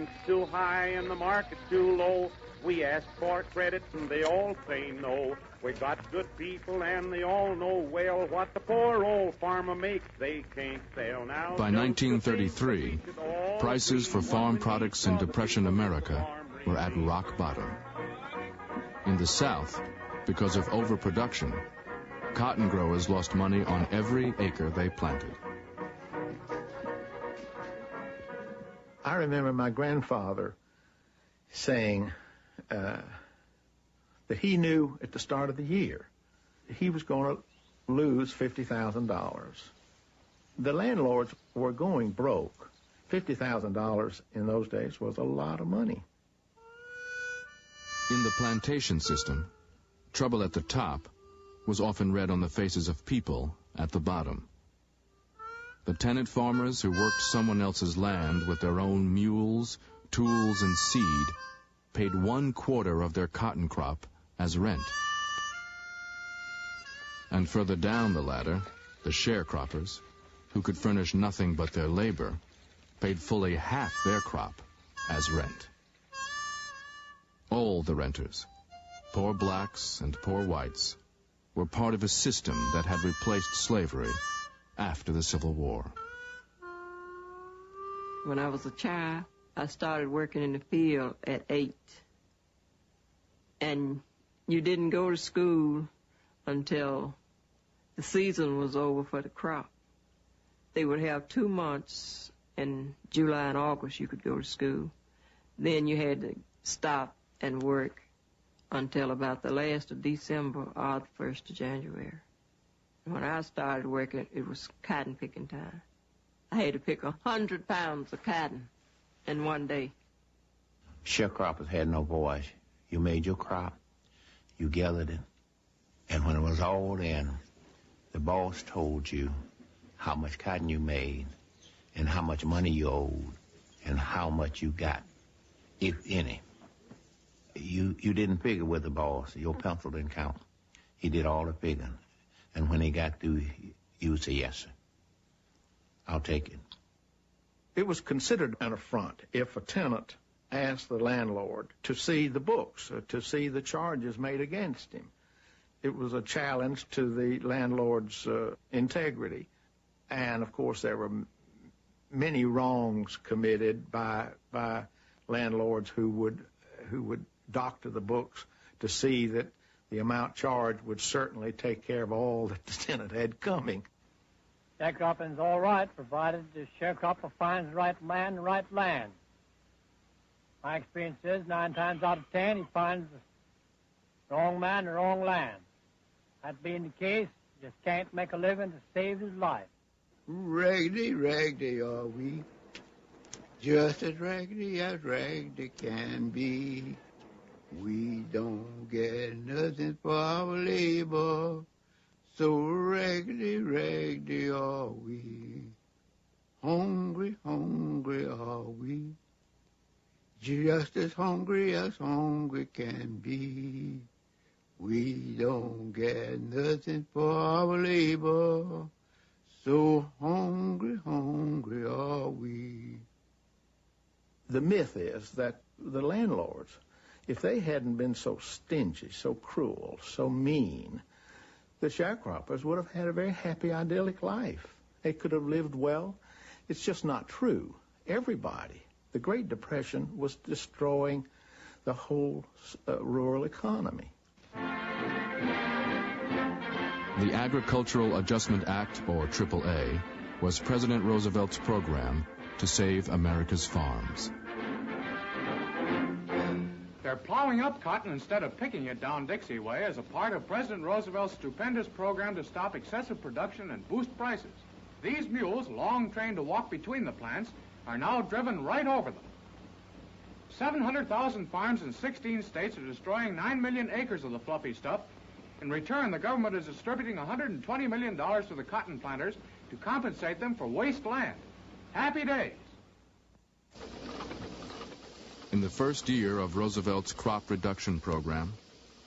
rent's too high and the market's too low. We ask for credit and they all say no. We got good people and they all know well what the poor old farmer makes they can't sell now. By 1933, prices for farm products in Depression America were at rock bottom. In the South, because of overproduction, cotton growers lost money on every acre they planted. I remember my grandfather saying that he knew at the start of the year he was going to lose $50,000. The landlords were going broke. $50,000 in those days was a lot of money. In the plantation system, trouble at the top was often read on the faces of people at the bottom. The tenant farmers who worked someone else's land with their own mules, tools, and seed paid 1/4 of their cotton crop as rent. And further down the ladder, the sharecroppers, who could furnish nothing but their labor, paid fully half their crop as rent. All the renters, poor blacks and poor whites, were part of a system that had replaced slavery after the Civil War. When I was a child, I started working in the field at 8. And you didn't go to school until the season was over for the crop. They would have 2 months in July and August you could go to school. Then you had to stop and work until about the last of December or the 1st of January. When I started working, it was cotton picking time. I had to pick 100 pounds of cotton in one day. Sharecroppers had no voice. You made your crop, you gathered it, and when it was all in, the boss told you how much cotton you made and how much money you owed and how much you got, if any. You didn't figure with the boss. Your pencil didn't count. He did all the figuring. And when he got through, you would say, yes, sir. I'll take it. It was considered an affront if a tenant asked the landlord to see the books, to see the charges made against him. It was a challenge to the landlord's integrity. And, of course, there were many wrongs committed by landlords who would doctor the books to see that the amount charged would certainly take care of all that the tenant had coming. Sharecropping's all right, provided the sharecropper finds the right land, the right land. My experience is 9 times out of 10 he finds the wrong man, the wrong land. That being the case, he just can't make a living to save his life. Raggedy, raggedy are we, just as raggedy can be. We don't get nothing for our labor, so raggedy, raggedy are we. Hungry, hungry are we, just as hungry can be. We don't get nothing for our labor, so hungry, hungry are we. The myth is that the landlords, if they hadn't been so stingy, so cruel, so mean, the sharecroppers would have had a very happy, idyllic life. They could have lived well. It's just not true. Everybody. The Great Depression was destroying the whole rural economy. The Agricultural Adjustment Act, or AAA, was President Roosevelt's program to save America's farms. They're plowing up cotton instead of picking it down Dixie way as a part of President Roosevelt's stupendous program to stop excessive production and boost prices. These mules, long trained to walk between the plants, are now driven right over them. 700,000 farms in 16 states are destroying 9 million acres of the fluffy stuff. In return, the government is distributing $120 million to the cotton planters to compensate them for waste land. Happy days. In the first year of Roosevelt's crop reduction program,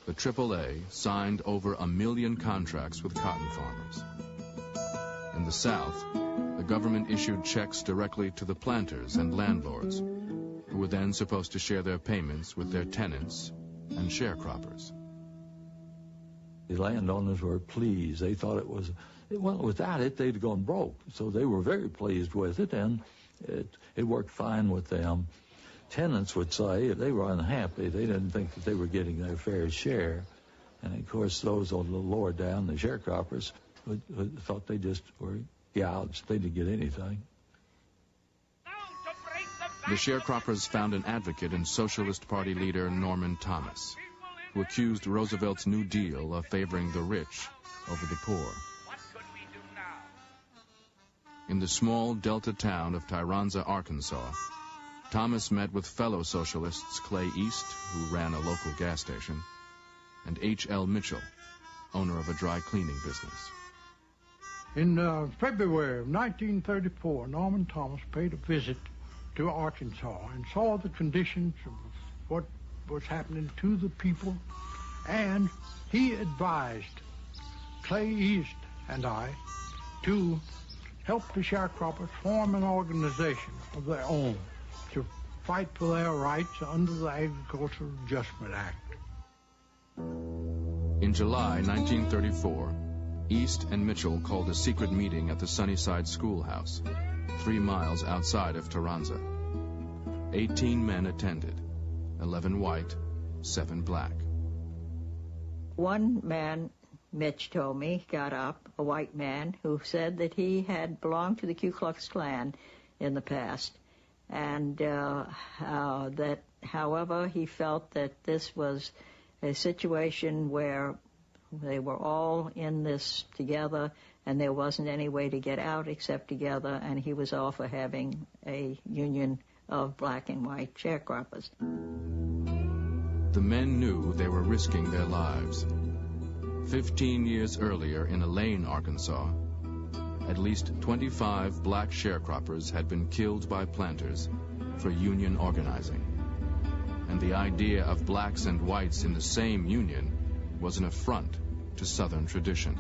the AAA signed over 1 million contracts with cotton farmers. In the South, the government issued checks directly to the planters and landlords, who were then supposed to share their payments with their tenants and sharecroppers. The landowners were pleased. They thought it was, well, without it, they'd gone broke. So they were very pleased with it, and it worked fine with them. Tenants would say they were unhappy. They didn't think that they were getting their fair share. And, of course, those on the lower down, the sharecroppers, thought they just were gouged. They didn't get anything. The sharecroppers found an advocate in Socialist Party leader Norman Thomas, who accused Roosevelt's New Deal of favoring the rich over the poor. In the small delta town of Tyronza, Arkansas, Thomas met with fellow socialists Clay East, who ran a local gas station, and H.L. Mitchell, owner of a dry cleaning business. In February of 1934, Norman Thomas paid a visit to Arkansas and saw the conditions of what was happening to the people, and he advised Clay East and I to help the sharecroppers form an organization of their own to fight for their rights under the Agricultural Adjustment Act. In July 1934, East and Mitchell called a secret meeting at the Sunnyside Schoolhouse, 3 miles outside of Tyronza. 18 men attended, 11 white, 7 black. One man, Mitch told me, got up, a white man, who said that he had belonged to the Ku Klux Klan in the past, and that, however, he felt that this was a situation where they were all in this together, and there wasn't any way to get out except together, and he was all for having a union of black and white sharecroppers. The men knew they were risking their lives. 15 years earlier in Elaine, Arkansas, at least 25 black sharecroppers had been killed by planters for union organizing. And the idea of blacks and whites in the same union was an affront to Southern tradition,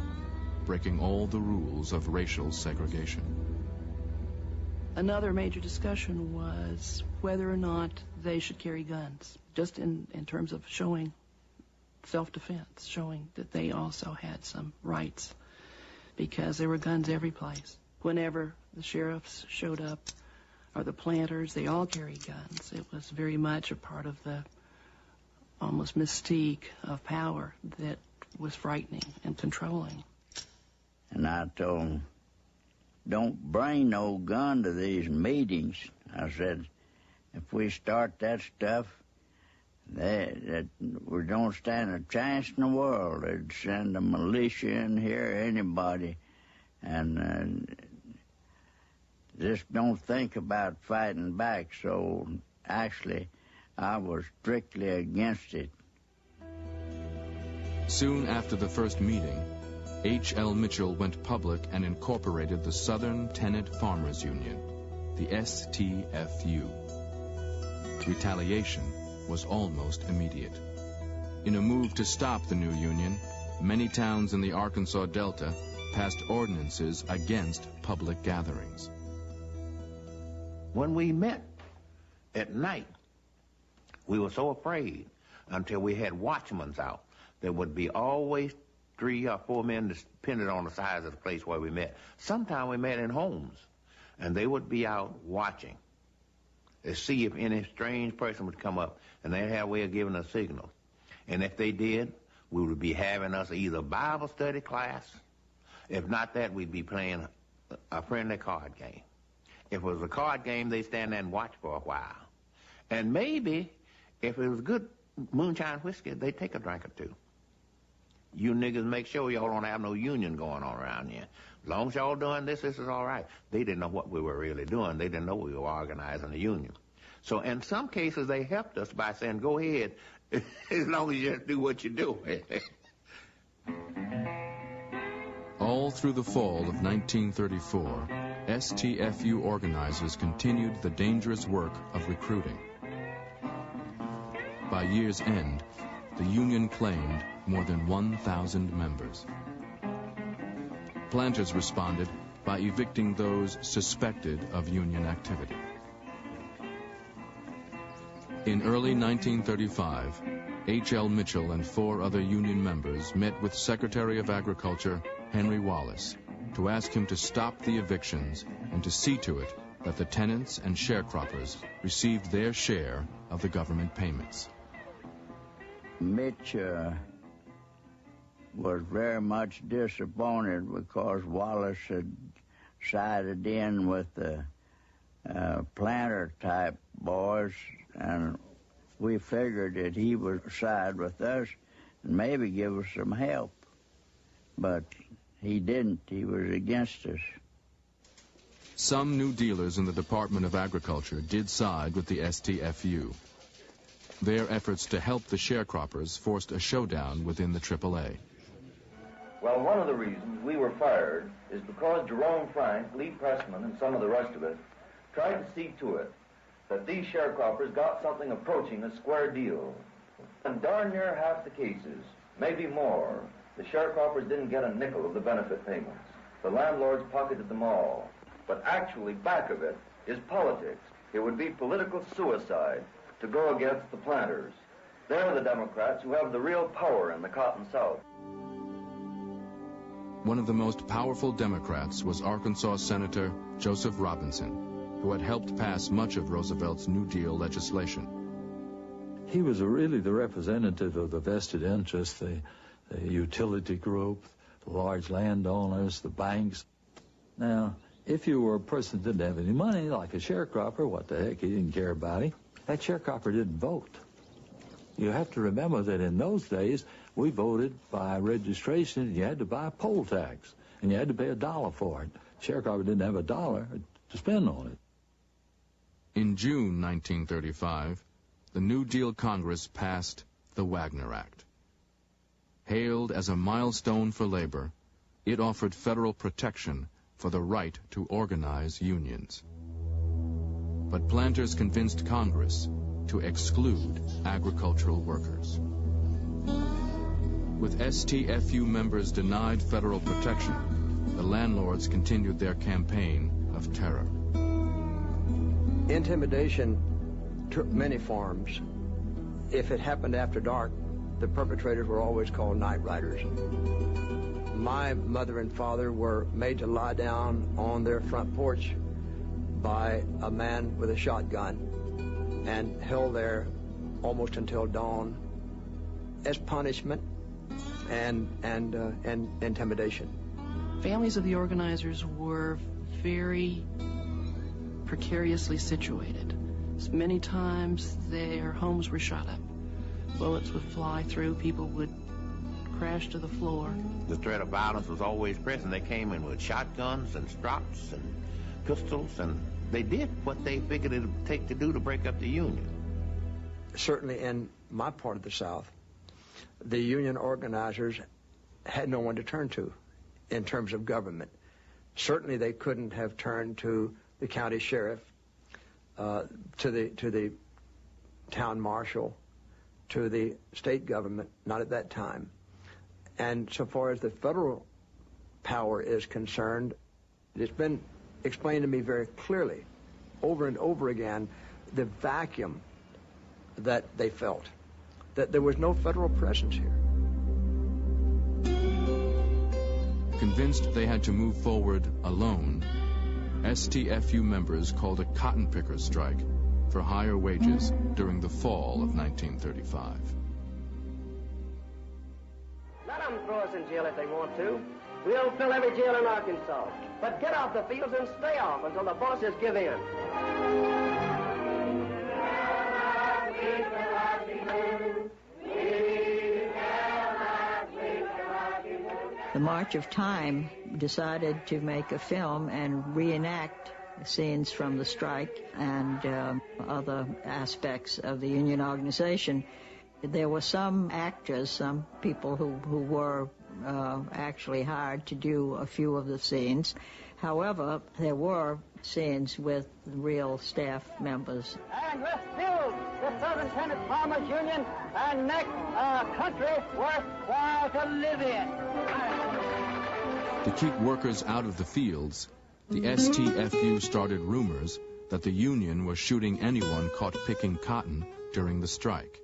breaking all the rules of racial segregation. Another major discussion was whether or not they should carry guns, just in terms of showing self-defense, showing that they also had some rights, because there were guns every place. Whenever the sheriffs showed up, or the planters, they all carried guns. It was very much a part of the almost mystique of power that was frightening and controlling. And I told them, don't bring no gun to these meetings. I said, if we start that stuff, that we don't stand a chance in the world. They'd send a militia in here, anybody, and just don't think about fighting back. So actually, I was strictly against it. Soon after the first meeting, H.L. Mitchell went public and incorporated the Southern Tenant Farmers Union, the STFU. Retaliation was almost immediate. In a move to stop the new union, many towns in the Arkansas Delta passed ordinances against public gatherings. When we met at night, we were so afraid until we had watchmen out. There would be always 3 or 4 men depending on the size of the place where we met. Sometimes we met in homes, and they would be out watching to see if any strange person would come up, and they'd have a way of giving us signals. And if they did, we would be having us either Bible study class. If not that, we'd be playing a friendly card game. If it was a card game, they'd stand there and watch for a while. And maybe, if it was good moonshine whiskey, they'd take a drink or two. You niggas make sure y'all don't have no union going on around here. As long as y'all doing this is all right. They didn't know what we were really doing. They didn't know we were organizing a union. So in some cases, they helped us by saying, go ahead, as long as you just do what you do. All through the fall of 1934, STFU organizers continued the dangerous work of recruiting. By year's end, the union claimed more than 1,000 members. Planters responded by evicting those suspected of union activity. In early 1935, H.L. Mitchell and 4 other union members met with Secretary of Agriculture Henry Wallace to ask him to stop the evictions and to see to it that the tenants and sharecroppers received their share of the government payments. Mitch was very much disappointed because Wallace had sided in with the planter-type boys, and we figured that he would side with us and maybe give us some help. But he didn't. He was against us. Some New Dealers in the Department of Agriculture did side with the STFU. Their efforts to help the sharecroppers forced a showdown within the AAA. Well, one of the reasons we were fired is because Jerome Frank, Lee Pressman, and some of the rest of us tried to see to it that these sharecroppers got something approaching a square deal. In darn near half the cases, maybe more, the sharecroppers didn't get a nickel of the benefit payments. The landlords pocketed them all. But actually, back of it is politics. It would be political suicide to go against the planters. They're the Democrats who have the real power in the Cotton South. One of the most powerful Democrats was Arkansas Senator Joseph Robinson, who had helped pass much of Roosevelt's New Deal legislation. He was really the representative of the vested interests, the utility group, the large landowners, the banks. Now, if you were a person that didn't have any money, like a sharecropper, what the heck, he didn't care about him. That sharecropper didn't vote. You have to remember that in those days, we voted by registration, and you had to buy a poll tax, and you had to pay $1 for it. Sharecropper didn't have $1 to spend on it. In June 1935, the New Deal Congress passed the Wagner Act. Hailed as a milestone for labor, it offered federal protection for the right to organize unions. But planters convinced Congress to exclude agricultural workers. With STFU members denied federal protection, the landlords continued their campaign of terror. Intimidation took many forms. If it happened after dark, the perpetrators were always called night riders. My mother and father were made to lie down on their front porch by a man with a shotgun and held there almost until dawn as punishment and intimidation. Families of the organizers were very precariously situated. Many times their homes were shot up. Bullets would fly through, people would crash to the floor. The threat of violence was always present. They came in with shotguns and strops and pistols, and they did what they figured it would take to do to break up the Union. Certainly in my part of the South, the union organizers had no one to turn to in terms of government. Certainly they couldn't have turned to the county sheriff, to the town marshal, to the state government, not at that time. And so far as the federal power is concerned, it's been explained to me very clearly, over and over again, the vacuum that they felt, that there was no federal presence here. Convinced they had to move forward alone, STFU members called a cotton pickers strike for higher wages during the fall of 1935. Let them throw us in jail if they want to. We'll fill every jail in Arkansas. But get off the fields and stay off until the bosses give in. The March of Time decided to make a film and reenact scenes from the strike and other aspects of the union organization. There were some actors, some people who were actually hired to do a few of the scenes. However, there were scenes with real staff members. And let's build the Southern Tenant Farmers Union and make our country worthwhile to live in. To keep workers out of the fields, the STFU started rumors that the Union was shooting anyone caught picking cotton during the strike.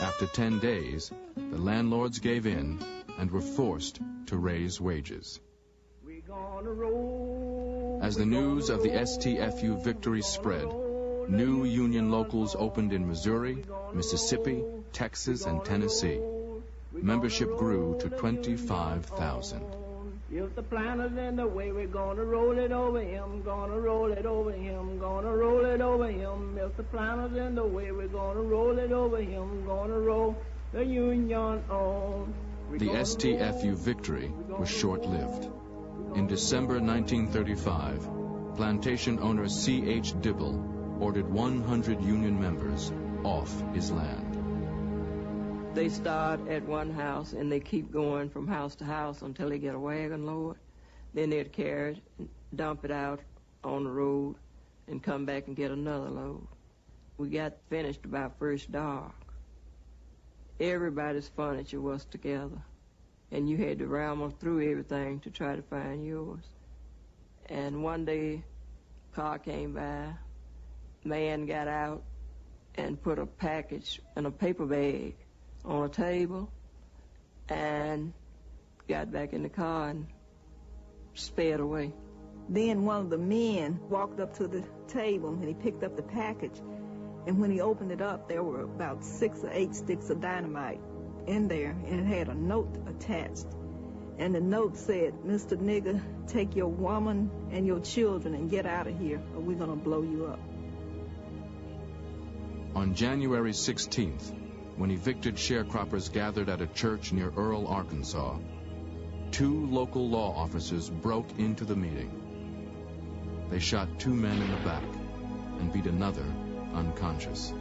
After 10 days, the landlords gave in and were forced to raise wages. As the news of the STFU victory spread, new Union locals opened in Missouri, Mississippi, Texas, and Tennessee. Membership grew to 25,000. If the planter's in the way, we're gonna roll it over him, gonna roll it over him, gonna roll it over him. If the planter's in the way, we're gonna roll it over him, gonna roll the Union on. The STFU victory was short-lived. In December 1935, plantation owner C.H. Dibble ordered 100 Union members off his land. They start at one house and they keep going from house to house until they get a wagon load. Then they'd carry it, and dump it out on the road, and come back and get another load. We got finished about first dark. Everybody's furniture was together, and you had to ramble through everything to try to find yours. And one day, a car came by, man got out and put a package in a paper bag on a table and got back in the car and sped away. Then one of the men walked up to the table and he picked up the package, and when he opened it up, there were about 6 or 8 sticks of dynamite in there, and it had a note attached. And the note said, "Mr. Nigger, take your woman and your children and get out of here, or we're gonna blow you up." On January 16th, when evicted sharecroppers gathered at a church near Earle, Arkansas, 2 local law officers broke into the meeting. They shot 2 men in the back and beat another unconscious.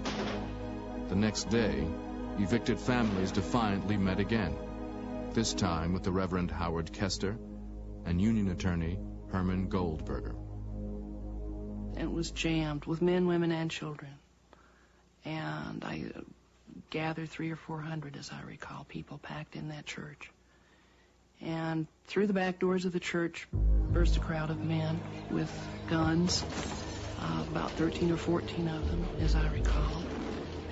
The next day, evicted families defiantly met again, this time with the Reverend Howard Kester and Union attorney Herman Goldberger. It was jammed with men, women, and children. And I gathered 300 or 400, as I recall, people packed in that church. And through the back doors of the church burst a crowd of men with guns, about 13 or 14 of them, as I recall.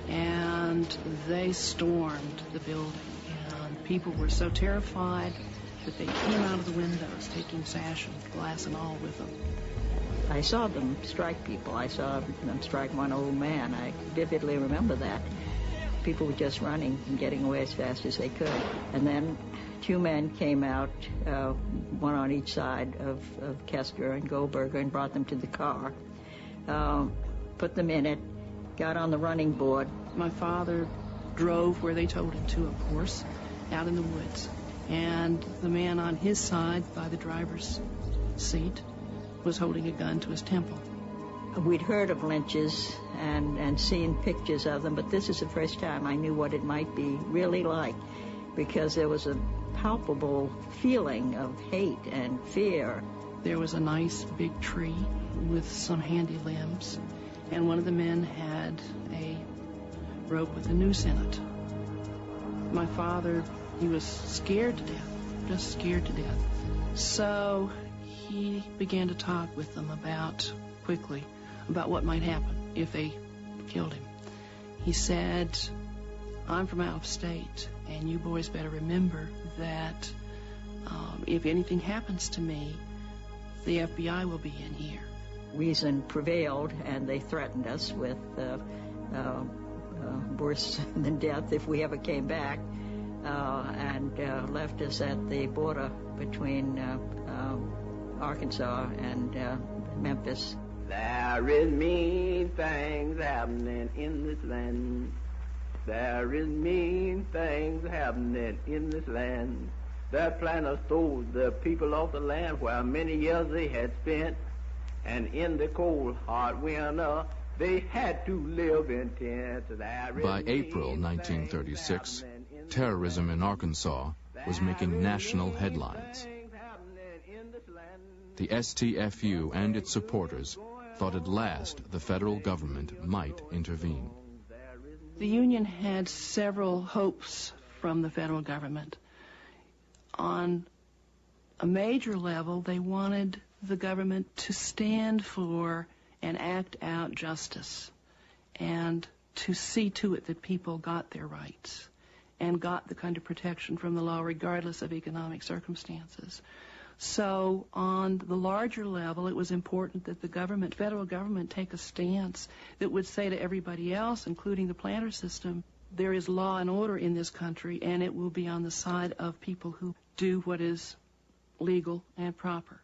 And they stormed the building. And people were so terrified that they came out of the windows, taking sash and glass and all with them. I saw them strike people. I saw them strike one old man. I vividly remember that. People were just running and getting away as fast as they could. And then 2 men came out, one on each side of Kester and Goldberger, and brought them to the car, put them in it, got on the running board. My father drove where they told him to, of course, out in the woods. And the man on his side, by the driver's seat, was holding a gun to his temple. We'd heard of lynches and seen pictures of them, but this is the first time I knew what it might be really like, because there was a palpable feeling of hate and fear. There was a nice big tree with some handy limbs, and one of the men had a rope with a noose in it. My father, he was scared to death, just scared to death. So he began to talk with them quickly about what might happen if they killed him. He said, "I'm from out of state, and you boys better remember that if anything happens to me, the FBI will be in here." Reason prevailed, and they threatened us with worse than death if we ever came back, and left us at the border between Arkansas and Memphis. There is mean things happening in this land. There is mean things happening in this land. The planters stole the people of the land where many years they had spent, and in the cold, hard winter, they had to live in tents. By April 1936, terrorism in Arkansas was making national headlines. The STFU and its supporters thought at last the federal government might intervene. The Union had several hopes from the federal government. On a major level, they wanted the government to stand for and act out justice and to see to it that people got their rights and got the kind of protection from the law regardless of economic circumstances. So on the larger level, it was important that the government, federal government, take a stance that would say to everybody else, including the planter system, there is law and order in this country, and it will be on the side of people who do what is legal and proper.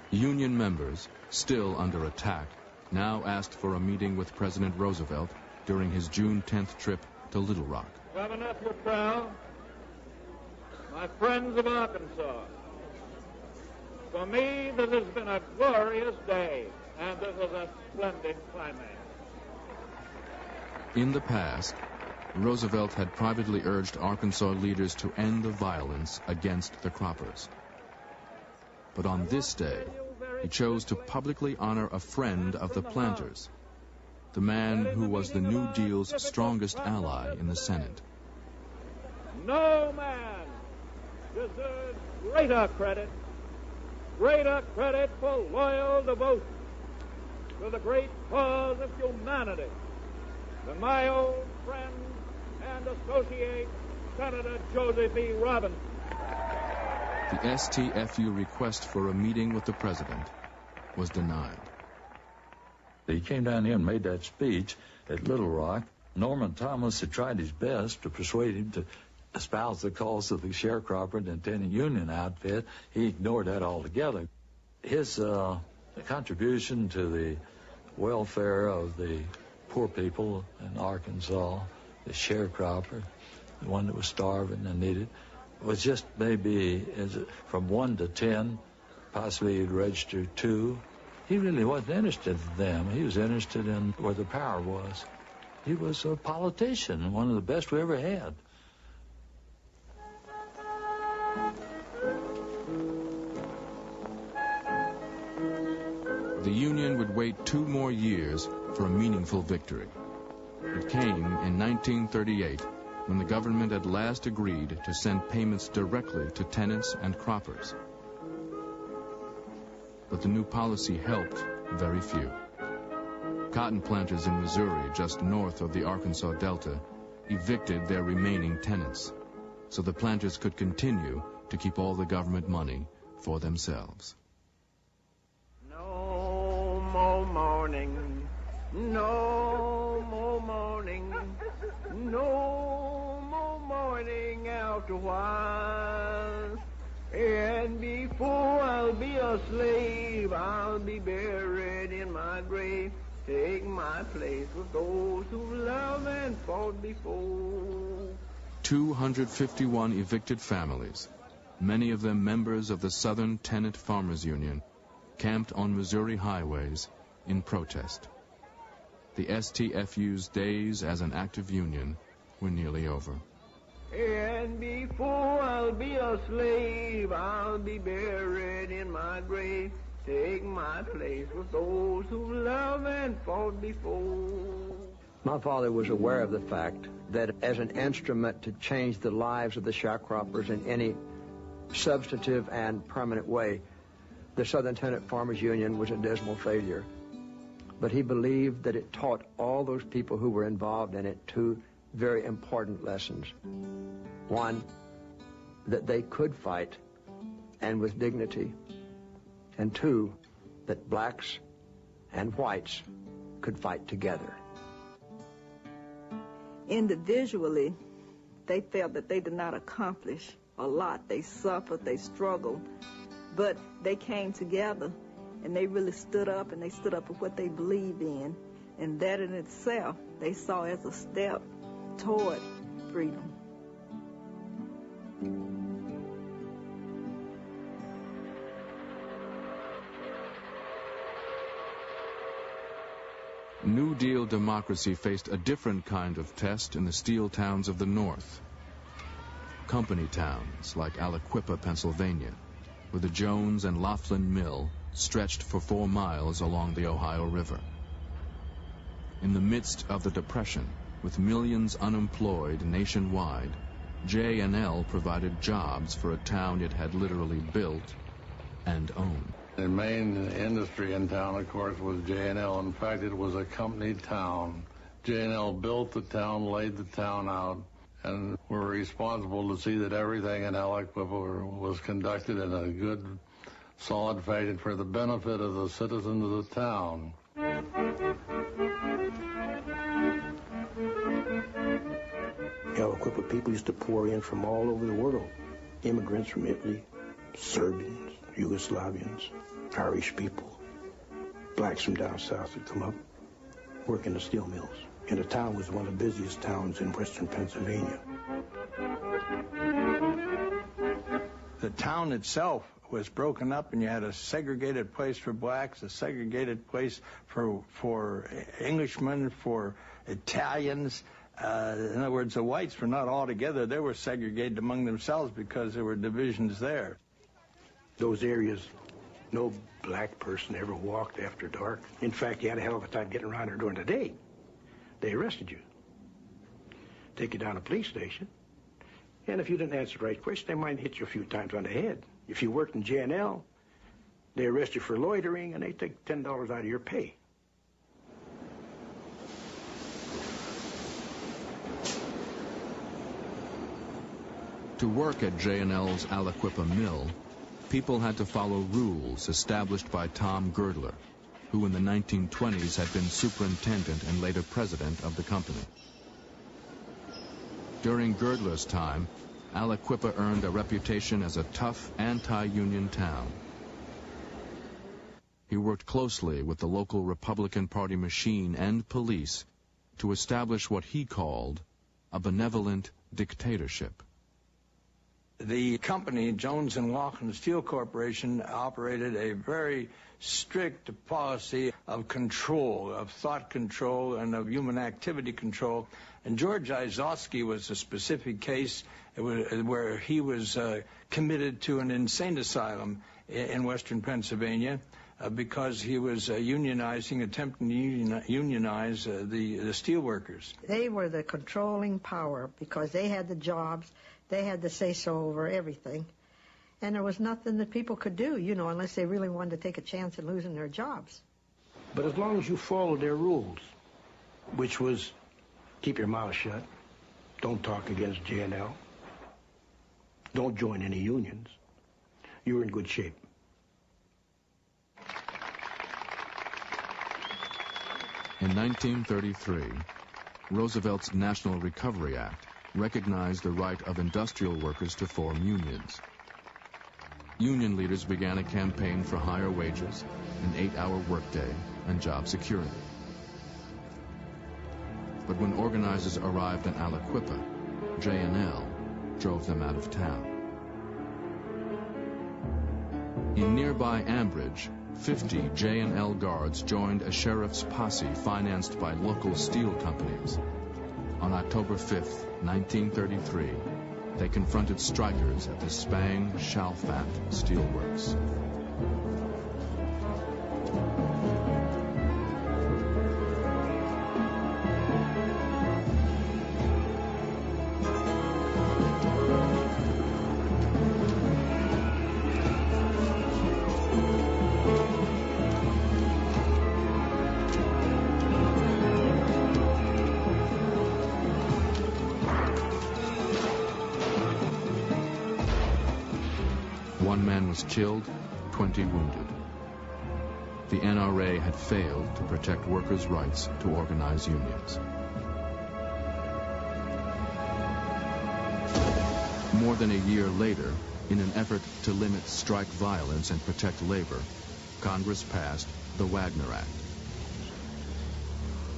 Union members, still under attack, now asked for a meeting with President Roosevelt during his June 10th trip to Little Rock. Governor Purcell, my friends of Arkansas, for me this has been a glorious day, and this is a splendid climax. In the past, Roosevelt had privately urged Arkansas leaders to end the violence against the croppers. But on this day, he chose to publicly honor a friend of the planters, the man who was the New Deal's strongest ally in the Senate. No man deserves greater credit for loyal devotion to the great cause of humanity than my old friend and associate, Senator Joseph E. Robinson. The STFU request for a meeting with the president was denied. He came down here and made that speech at Little Rock. Norman Thomas had tried his best to persuade him to espouse the cause of the sharecropper and tenant union outfit. He ignored that altogether. His contribution to the welfare of the poor people in Arkansas, the sharecropper, the one that was starving and needed, was just maybe from 1 to 10, possibly he'd register 2. He really wasn't interested in them. He was interested in where the power was. He was a politician, one of the best we ever had. The Union would wait 2 more years for a meaningful victory. It came in 1938 when the government at last agreed to send payments directly to tenants and croppers. But the new policy helped very few. Cotton planters in Missouri, just north of the Arkansas Delta, evicted their remaining tenants, so the planters could continue to keep all the government money for themselves. No more mourning, no more mourning, no more mourning after a while. And before I'll be a slave, I'll be buried in my grave. Take my place with those who love and fought before. 251 evicted families, many of them members of the Southern Tenant Farmers Union, camped on Missouri highways in protest. The STFU's days as an active union were nearly over. And before I'll be a slave, I'll be buried in my grave. Take my place with those who love and fought before. My father was aware of the fact that as an instrument to change the lives of the sharecroppers in any substantive and permanent way, the Southern Tenant Farmers Union was a dismal failure. But he believed that it taught all those people who were involved in it 2 very important lessons. 1, that they could fight, and with dignity. And 2, that blacks and whites could fight together. Individually, they felt that they did not accomplish a lot. They suffered, they struggled, but they came together and they really stood up, and they stood up for what they believed in. And that in itself, they saw as a step toward freedom. New Deal democracy faced a different kind of test in the steel towns of the North. Company towns like Aliquippa, Pennsylvania, where the Jones and Laughlin Mill stretched for 4 miles along the Ohio River. In the midst of the Depression, with millions unemployed nationwide, J&L provided jobs for a town it had literally built and owned. The main industry in town, of course, was J&L. In fact, it was a company town. J&L built the town, laid the town out, and were responsible to see that everything in Aliquippa was conducted in a good, solid fashion for the benefit of the citizens of the town. Aliquippa people used to pour in from all over the world. Immigrants from Italy, Serbians, Yugoslavians, Irish people, blacks from down south would come up, work in the steel mills. And the town was one of the busiest towns in western Pennsylvania. The town itself was broken up, and you had a segregated place for blacks, a segregated place for Englishmen, for Italians. In other words, the whites were not all together. They were segregated among themselves because there were divisions there. Those areas, no black person ever walked after dark. In fact, you had a hell of a time getting around there during the day. They arrested you, take you down to the police station, and if you didn't answer the right question, they might hit you a few times on the head. If you worked in J&L, they arrest you for loitering, and they take $10 out of your pay. To work at J&L's Aliquippa mill, people had to follow rules established by Tom Girdler, who in the 1920s had been superintendent and later president of the company. During Girdler's time, Aliquippa earned a reputation as a tough, anti-union town. He worked closely with the local Republican Party machine and police to establish what he called a benevolent dictatorship. The company, Jones & Laughlin Steel Corporation, operated a very strict policy of control, of thought control, and of human activity control. And George Izowski was a specific case where he was committed to an insane asylum in western Pennsylvania because he was attempting to unionize the steel workers. They were the controlling power because they had the jobs. They had the say-so over everything. And there was nothing that people could do, unless they really wanted to take a chance at losing their jobs. But as long as you followed their rules, which was keep your mouth shut, don't talk against J&L, don't join any unions, you were in good shape. In 1933, Roosevelt's National Recovery Act recognized the right of industrial workers to form unions. Union leaders began a campaign for higher wages, an 8-hour workday, and job security. But when organizers arrived in Aliquippa, J&L drove them out of town. In nearby Ambridge, 50 J&L guards joined a sheriff's posse financed by local steel companies. On October 5th, 1933, they confronted strikers at the Spang Chalfant Steelworks. One man was killed, 20 wounded. The NRA had failed to protect workers' rights to organize unions. More than a year later, in an effort to limit strike violence and protect labor, Congress passed the Wagner Act.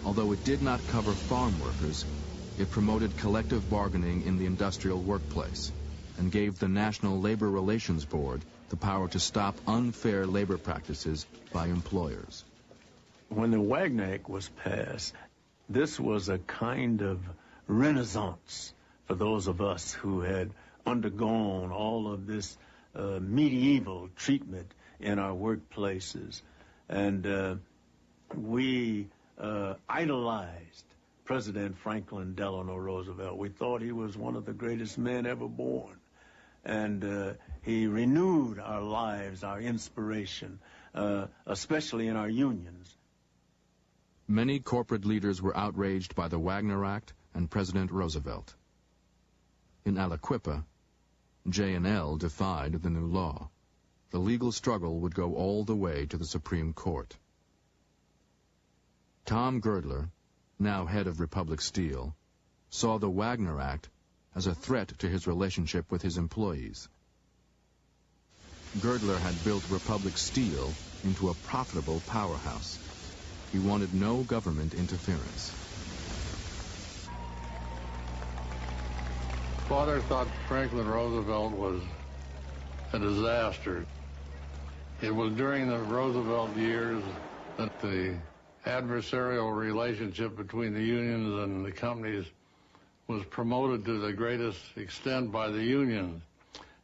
Although it did not cover farm workers, it promoted collective bargaining in the industrial workplace and gave the National Labor Relations Board the power to stop unfair labor practices by employers. When the Wagner Act was passed, this was a kind of renaissance for those of us who had undergone all of this medieval treatment in our workplaces. And we idolized President Franklin Delano Roosevelt. We thought he was one of the greatest men ever born. And he renewed our lives, our inspiration, especially in our unions. Many corporate leaders were outraged by the Wagner Act and President Roosevelt. In Aliquippa, J&L defied the new law. The legal struggle would go all the way to the Supreme Court. Tom Girdler, now head of Republic Steel, saw the Wagner Act as a threat to his relationship with his employees. Girdler had built Republic Steel into a profitable powerhouse. He wanted no government interference. Father thought Franklin Roosevelt was a disaster. It was during the Roosevelt years that the adversarial relationship between the unions and the companies was promoted to the greatest extent by the unions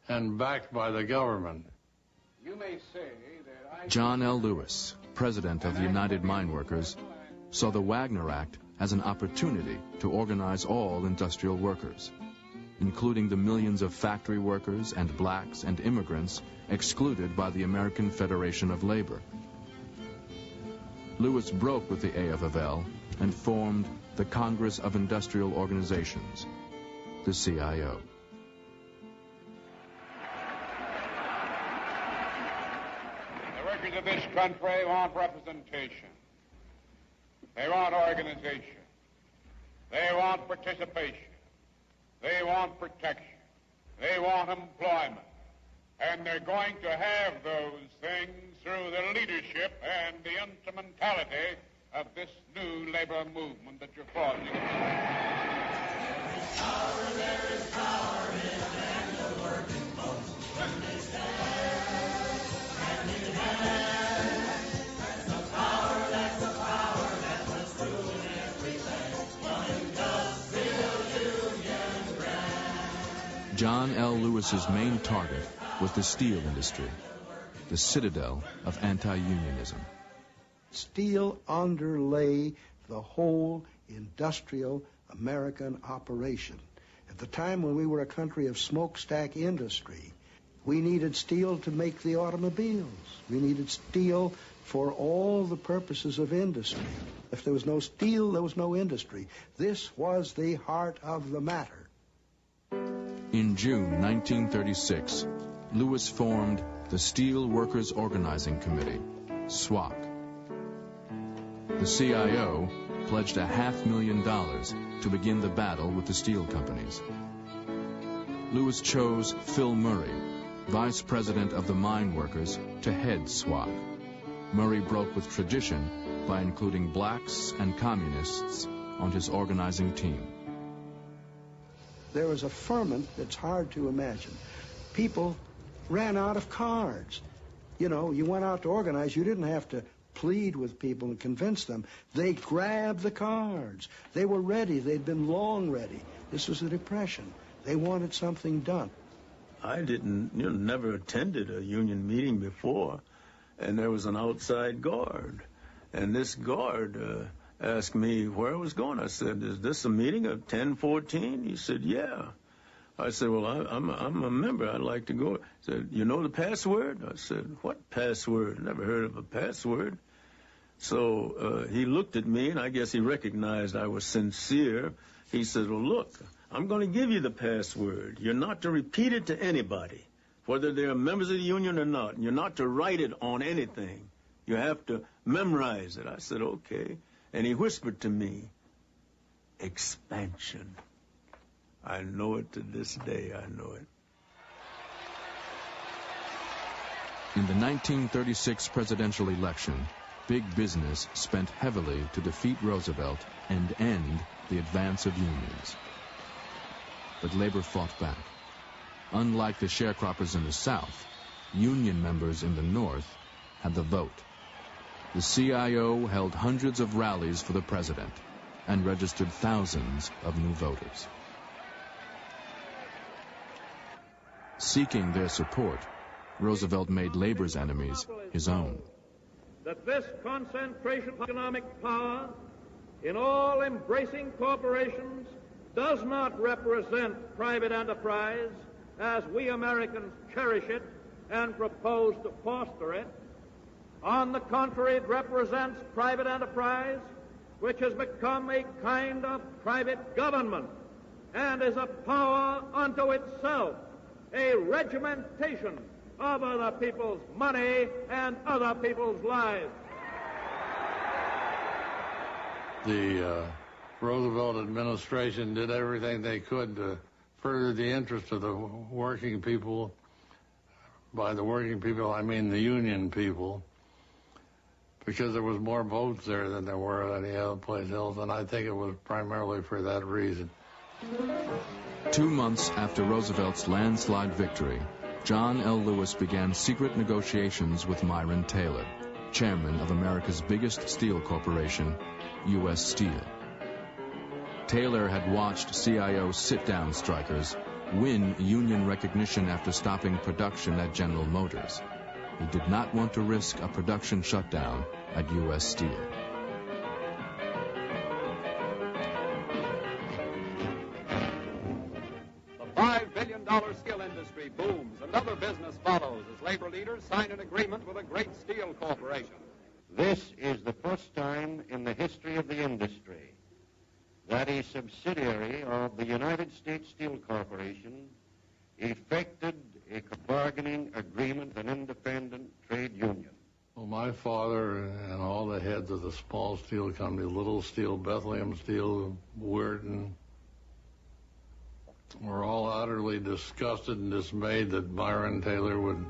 and backed by the government. You may say that John L. Lewis, president of the United Mine Workers, saw the Wagner Act as an opportunity to organize all industrial workers, including the millions of factory workers and blacks and immigrants excluded by the American Federation of Labor. Lewis broke with the AFL and formed the Congress of Industrial Organizations, the CIO. The workers of this country want representation. They want organization. They want participation. They want protection. They want employment. And they're going to have those things through the leadership and the instrumentality of this new labor movement that you're forming. There is power in the hand of working folks when they stand hand in hand. That's the power that was through in everything. One industrial union grand. John L. Lewis's main target was the steel industry, the citadel of anti-unionism. Steel underlay the whole industrial American operation. At the time when we were a country of smokestack industry, we needed steel to make the automobiles. We needed steel for all the purposes of industry. If there was no steel, there was no industry. This was the heart of the matter. In June 1936, Lewis formed the Steel Workers Organizing Committee, SWOC. The CIO pledged $500,000 to begin the battle with the steel companies. Lewis chose Phil Murray, vice president of the mine workers, to head SWOC. Murray broke with tradition by including blacks and communists on his organizing team. There was a ferment that's hard to imagine. People ran out of cards. You know, you went out to organize, you didn't have to plead with people and convince them. They grabbed the cards. They were ready. They'd been long ready. This was the Depression. They wanted something done. I never attended a union meeting before, and there was an outside guard. And this guard asked me where I was going. I said, "Is this a meeting of 1014? He said, "Yeah." I said, "Well, I'm a member. I'd like to go." He said, "You know the password?" I said, "What password? Never heard of a password." So he looked at me, and I guess he recognized I was sincere. He said, "Well, look, I'm going to give you the password. You're not to repeat it to anybody, whether they're members of the union or not. And you're not to write it on anything. You have to memorize it." I said, "Okay." And he whispered to me, "Expansion." I know it to this day. I know it. In the 1936 presidential election, big business spent heavily to defeat Roosevelt and end the advance of unions. But labor fought back. Unlike the sharecroppers in the South, union members in the North had the vote. The CIO held hundreds of rallies for the president and registered thousands of new voters. Seeking their support, Roosevelt made labor's enemies his own. That this concentration of economic power in all-embracing corporations does not represent private enterprise as we Americans cherish it and propose to foster it. On the contrary, it represents private enterprise, which has become a kind of private government and is a power unto itself, a regimentation of other people's money and other people's lives. The Roosevelt administration did everything they could to further the interest of the working people. By the working people, I mean the union people, because there was more votes there than there were any other place else, and I think it was primarily for that reason. 2 months after Roosevelt's landslide victory, John L. Lewis began secret negotiations with Myron Taylor, chairman of America's biggest steel corporation, U.S. Steel. Taylor had watched CIO sit-down strikers win union recognition after stopping production at General Motors. He did not want to risk a production shutdown at U.S. Steel. The $5 billion steel industry booms. Another business follows as labor leaders sign an agreement with a great steel corporation. This is the first time in the history of the industry that a subsidiary of the United States Steel Corporation effected a bargaining agreement with an independent trade union. Well, my father and all the heads of the small steel company, Little Steel, Bethlehem Steel, Weirton, were all utterly disgusted and dismayed that Myron Taylor would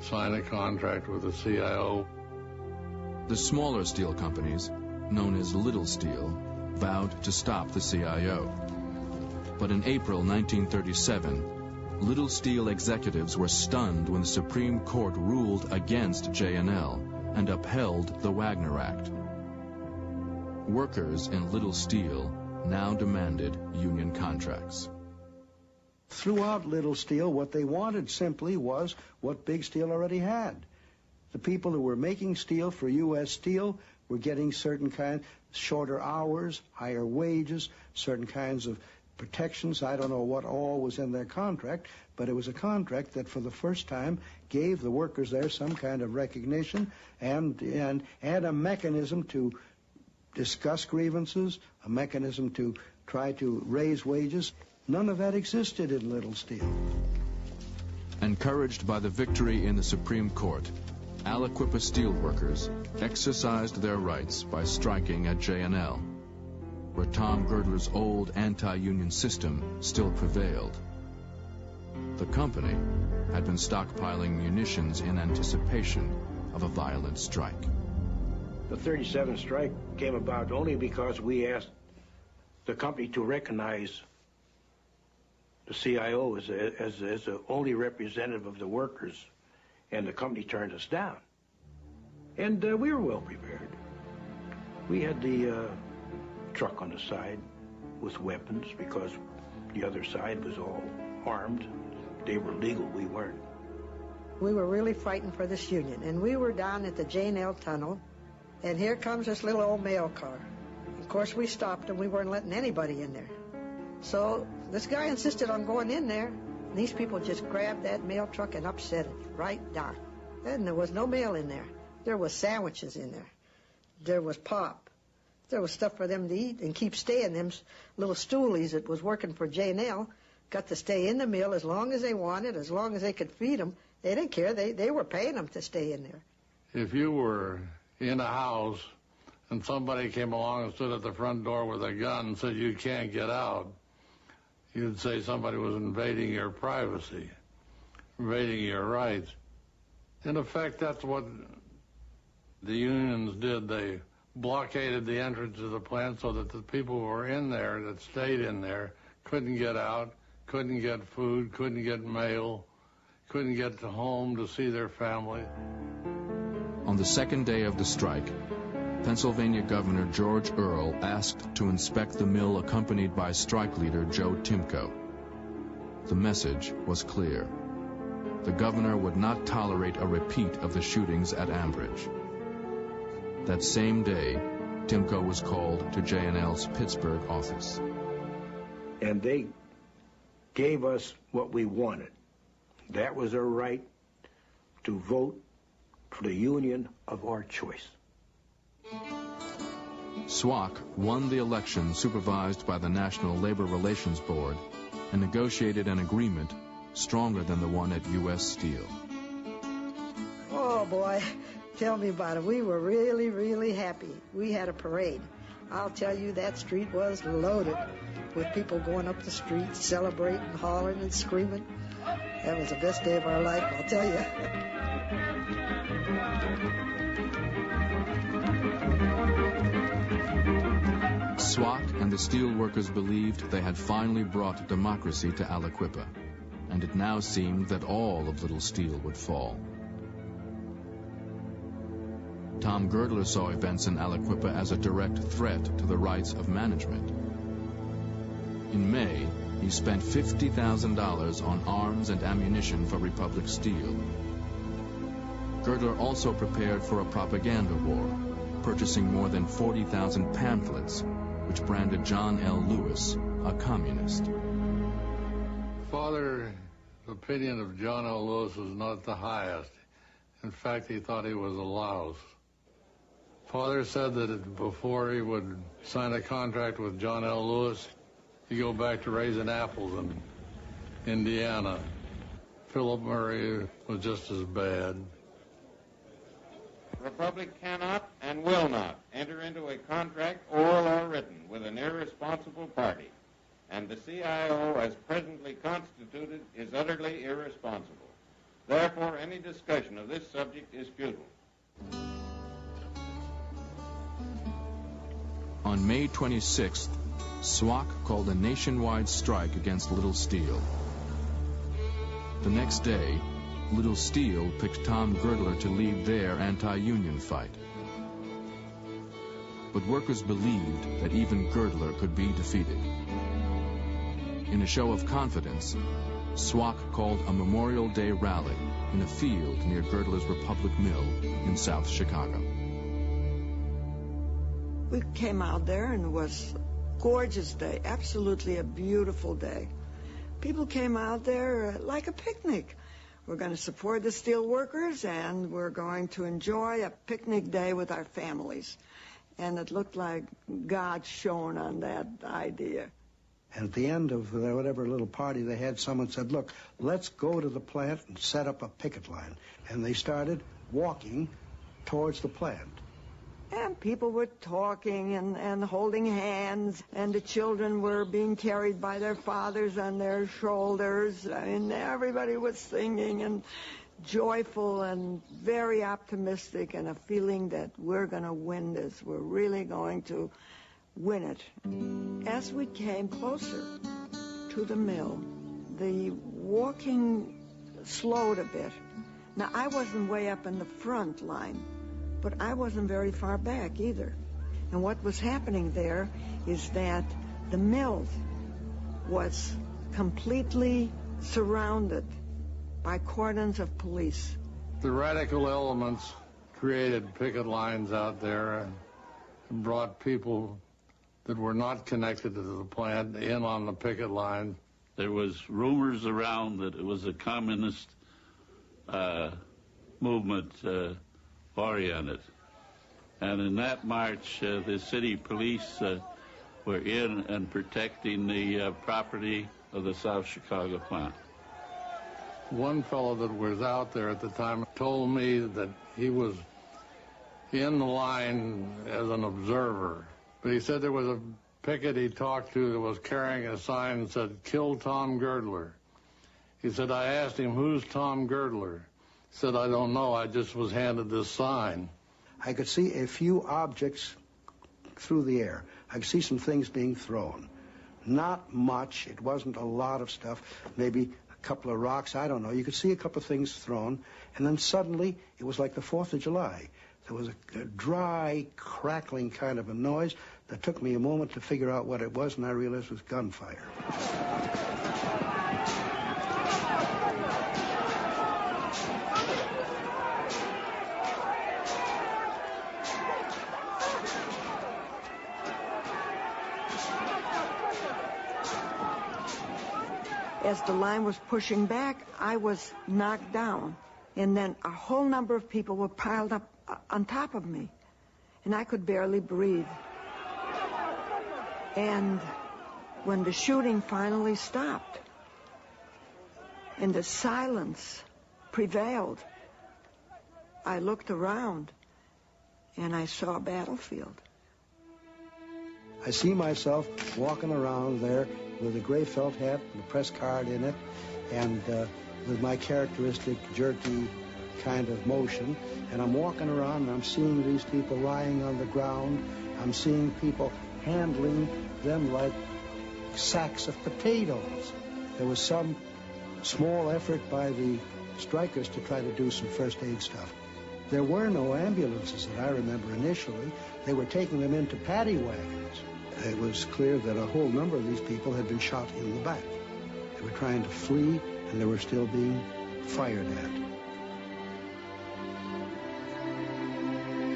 sign a contract with the CIO. The smaller steel companies, known as Little Steel, vowed to stop the CIO. But in April 1937, Little Steel executives were stunned when the Supreme Court ruled against J&L and upheld the Wagner Act. Workers in Little Steel now demanded union contracts. Throughout Little Steel, what they wanted simply was what Big Steel already had. The people who were making steel for U.S. Steel were getting certain kinds, shorter hours, higher wages, certain kinds of protections. I don't know what all was in their contract, but it was a contract that for the first time gave the workers there some kind of recognition and had a mechanism to discuss grievances, a mechanism to try to raise wages. None of that existed in Little Steel. Encouraged by the victory in the Supreme Court, Aliquippa steelworkers exercised their rights by striking at J&L, where Tom Girdler's old anti-union system still prevailed. The company had been stockpiling munitions in anticipation of a violent strike. The 37 strike came about only because we asked the company to recognize the CIO as the only representative of the workers, and the company turned us down. And we were well prepared. We had the truck on the side with weapons because the other side was all armed. They were legal, we weren't. We were really fighting for this union, and we were down at the J&L tunnel, and here comes this little old mail car. Of course, we stopped, and we weren't letting anybody in there. So this guy insisted on going in there, and these people just grabbed that mail truck and upset it right down. And there was no mail in there. There was sandwiches in there. There was pop. There was stuff for them to eat and keep staying. Them little stoolies that was working for J&L got to stay in the mill as long as they wanted, as long as they could feed them. They didn't care. They were paying them to stay in there. If you were in a house and somebody came along and stood at the front door with a gun and said, "You can't get out," you'd say somebody was invading your privacy, invading your rights. In effect, that's what the unions did. They blockaded the entrance to the plant so that the people who were in there, that stayed in there, couldn't get out, couldn't get food, couldn't get mail, couldn't get to home to see their family. On the second day of the strike, Pennsylvania Governor George Earle asked to inspect the mill accompanied by strike leader Joe Timko. The message was clear. The governor would not tolerate a repeat of the shootings at Ambridge. That same day, Timko was called to J&L's Pittsburgh office. And they gave us what we wanted. That was our right to vote for the union of our choice. SWAC won the election supervised by the National Labor Relations Board and negotiated an agreement stronger than the one at U.S. Steel. Oh, boy, tell me about it. We were really, really happy. We had a parade. I'll tell you, that street was loaded with people going up the street, celebrating, hollering, and screaming. That was the best day of our life, I'll tell you. SWAC and the steelworkers believed they had finally brought democracy to Aliquippa, and it now seemed that all of Little Steel would fall. Tom Girdler saw events in Aliquippa as a direct threat to the rights of management. In May, he spent $50,000 on arms and ammunition for Republic Steel. Girdler also prepared for a propaganda war, purchasing more than 40,000 pamphlets, which branded John L. Lewis a communist. Father's opinion of John L. Lewis was not the highest. In fact, he thought he was a louse. Father said that before he would sign a contract with John L. Lewis, he'd go back to raising apples in Indiana. Philip Murray was just as bad. The Republic cannot and will not enter into a contract, oral or written, with an irresponsible party, and the CIO, as presently constituted, is utterly irresponsible. Therefore, any discussion of this subject is futile. On May 26th, SWAC called a nationwide strike against Little Steel. The next day, Little Steel picked Tom Girdler to lead their anti-union fight. But workers believed that even Girdler could be defeated. In a show of confidence, SWAC called a Memorial Day rally in a field near Girdler's Republic Mill in South Chicago. We came out there and it was a gorgeous day, absolutely a beautiful day. People came out there like a picnic. We're going to support the steel workers and we're going to enjoy a picnic day with our families. And it looked like God shone on that idea. And at the end of whatever little party they had, someone said, look, let's go to the plant and set up a picket line. And they started walking towards the plant. And people were talking and holding hands, and the children were being carried by their fathers on their shoulders. I mean, everybody was singing and joyful and very optimistic, and a feeling that we're going to win this. We're really going to win it. As we came closer to the mill, the walking slowed a bit. Now, I wasn't way up in the front line, but I wasn't very far back either. And what was happening there is that the mill was completely surrounded by cordons of police. The radical elements created picket lines out there and brought people that were not connected to the plant in on the picket line. There was rumors around that it was a communist movement oriented. And in that march, the city police were in and protecting the property of the South Chicago plant. One fellow that was out there at the time told me that he was in the line as an observer. But he said there was a picket he talked to that was carrying a sign that said, "Kill Tom Girdler." He said, I asked him, who's Tom Girdler? He said, I don't know, I just was handed this sign. I could see a few objects through the air. I could see some things being thrown. Not much. It wasn't a lot of stuff. Maybe a couple of rocks. I don't know. You could see a couple of things thrown. And then suddenly, it was like the 4th of July. There was a dry, crackling kind of a noise that took me a moment to figure out what it was, and I realized it was gunfire. As the line was pushing back, I was knocked down. And then a whole number of people were piled up on top of me. And I could barely breathe. And when the shooting finally stopped, and the silence prevailed, I looked around, and I saw a battlefield. I see myself walking around there with a gray felt hat and a press card in it, and with my characteristic jerky kind of motion. And I'm walking around and I'm seeing these people lying on the ground. I'm seeing people handling them like sacks of potatoes. There was some small effort by the strikers to try to do some first aid stuff. There were no ambulances that I remember initially. They were taking them into paddy wagons. It was clear that a whole number of these people had been shot in the back. They were trying to flee, and they were still being fired at.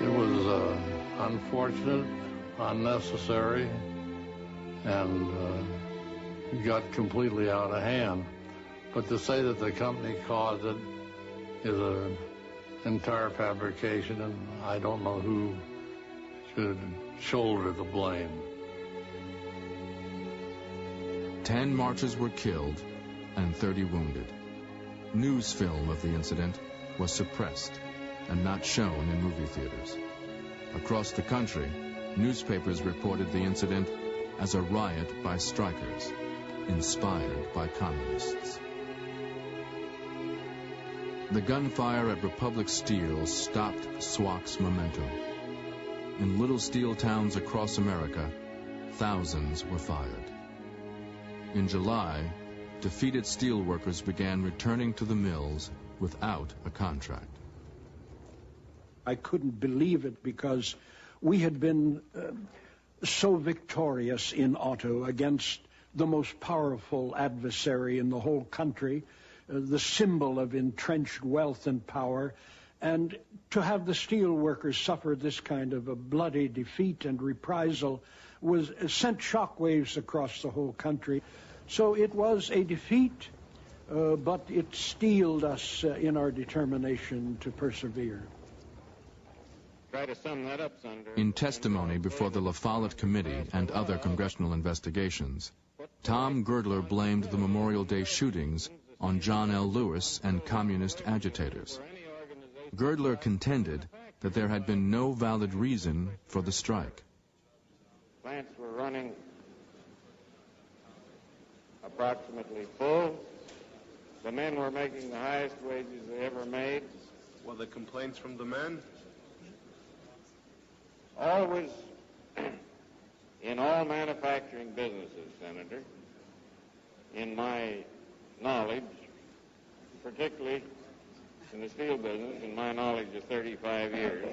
It was unfortunate, unnecessary, and got completely out of hand. But to say that the company caused it is an entire fabrication, and I don't know who should shoulder the blame. 10 marchers were killed and 30 wounded. News film of the incident was suppressed and not shown in movie theaters. Across the country, newspapers reported the incident as a riot by strikers, inspired by communists. The gunfire at Republic Steel stopped SWAC's momentum. In little steel towns across America, thousands were fired. In July, defeated steelworkers began returning to the mills without a contract. I couldn't believe it because we had been so victorious in Otto against the most powerful adversary in the whole country, the symbol of entrenched wealth and power, and to have the steel workers suffer this kind of a bloody defeat and reprisal was sent shockwaves across the whole country. So it was a defeat, but it steeled us in our determination to persevere. Try to sum that up, Senator. In testimony before the La Follette Committee and other congressional investigations, Tom Girdler blamed the Memorial Day shootings on John L. Lewis and communist agitators. Girdler contended that there had been no valid reason for the strike. Plants were running approximately full. The men were making the highest wages they ever made. Well, the complaints from the men? Always, in all manufacturing businesses, Senator, in my knowledge, particularly in the steel business, in my knowledge of 35 years,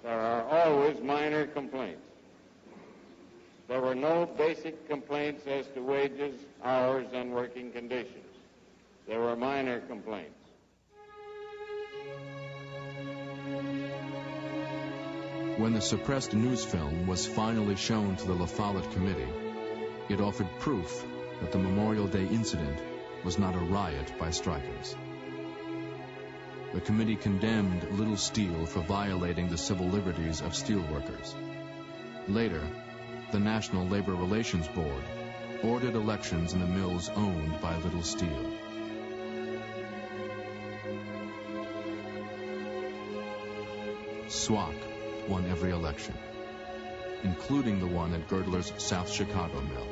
there are always minor complaints. There were no basic complaints as to wages, hours, and working conditions. There were minor complaints. When the suppressed news film was finally shown to the La Follette Committee, it offered proof that the Memorial Day incident was not a riot by strikers. The committee condemned Little Steel for violating the civil liberties of steelworkers. Later, the National Labor Relations Board ordered elections in the mills owned by Little Steel. SWAC won every election, including the one at Girdler's South Chicago mill.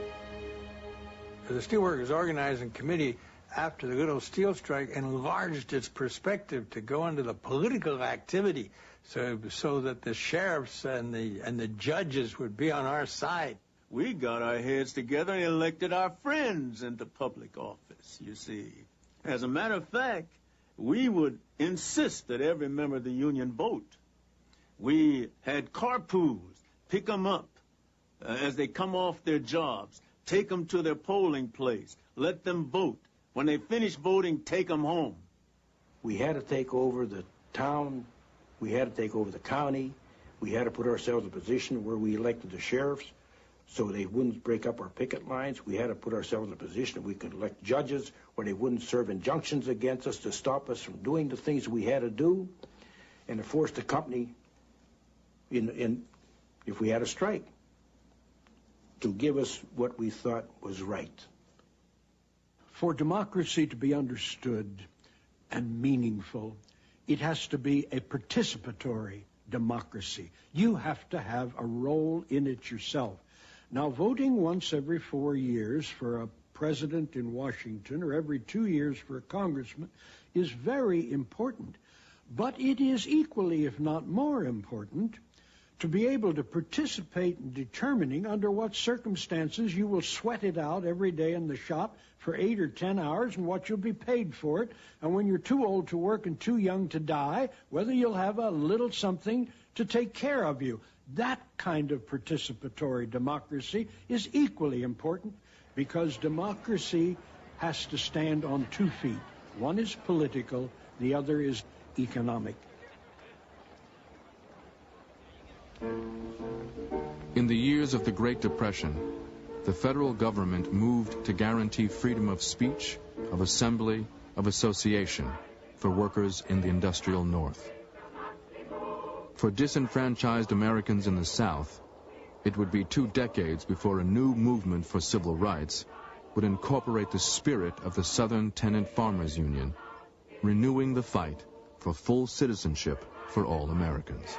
The Steelworkers Organizing Committee, after the good old steel strike, enlarged its perspective to go into the political activity so that the sheriffs and the judges would be on our side. We got our heads together and elected our friends into public office, you see. As a matter of fact, we would insist that every member of the union vote. We had carpoos, pick them up as they come off their jobs, take them to their polling place, let them vote. When they finish voting, take them home. We had to take over the town. We had to take over the county. We had to put ourselves in a position where we elected the sheriffs. so they wouldn't break up our picket lines. We had to put ourselves in a position that we could elect judges where they wouldn't serve injunctions against us to stop us from doing the things we had to do, and to force the company, if we had a strike, to give us what we thought was right. For democracy to be understood and meaningful, it has to be a participatory democracy. You have to have a role in it yourself. Now, voting once every 4 years for a president in Washington or every 2 years for a congressman is very important. But it is equally, if not more important, to be able to participate in determining under what circumstances you will sweat it out every day in the shop for 8 or 10 hours and what you'll be paid for it, and when you're too old to work and too young to die, whether you'll have a little something to take care of you. That kind of participatory democracy is equally important, because democracy has to stand on 2 feet. One is political, the other is economic. In the years of the Great Depression, the federal government moved to guarantee freedom of speech, of assembly, of association for workers in the industrial North. For disenfranchised Americans in the South, it would be 2 decades before a new movement for civil rights would incorporate the spirit of the Southern Tenant Farmers Union, renewing the fight for full citizenship for all Americans.